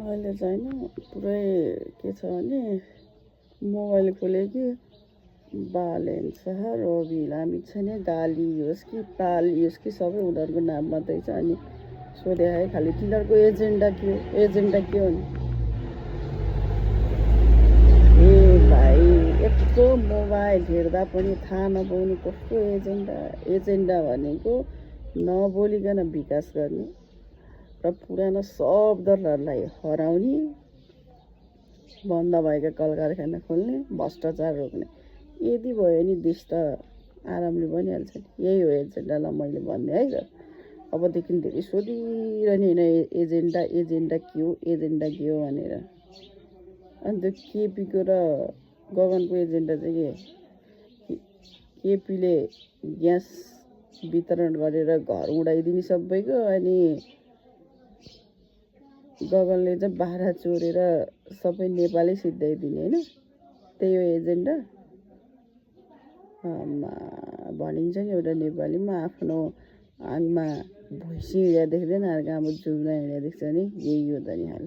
अहिले चाहिँ पुरै के छ भने मोबाइल खोल्यो कि बालेन्छ रवि लामिछाने गाली होस् कि पाल होस् कि सबै उनीहरूको नाम मात्रै छ। अनि सोधे है खालि तिनीहरूको एजेन्डा के हो नि। ए भाइ यत्रो मोबाइल हेर्दा पनि थाहा नपाउने कस्तो एजेन्डा भनेको नबोलिकन विकास गर्ने र पुरानो शब्दहरूलाई हराउने, बन्द भएका कल कारखाना खोल्ने, भ्रष्टाचार रोक्ने। यदि भयो भने देश त आरामले बनिहाल्छ नि। यही हो एजेन्डालाई मैले भन्ने है त। अबदेखि धेरै सोधिरहने होइन एजेन्डा के हो भनेर। अनि त्यो केपीको र गगनको एजेन्डा चाहिँ के केपीले ग्यास वितरण गरेर घर उडाइदिने सबैको, अनि गगनले चाहिँ बाह्र चोरेर सबै नेपालै सिद्धाइदिने होइन। त्यही हो एजेन्डा। भनिन्छ नि एउटा नेपालीमा आफ्नो आङमा भैँसी हिँडेर देख्दैन, अर्को आमा जुब्रा हिँडेर देख्छ नि। यही हो त नि हाल।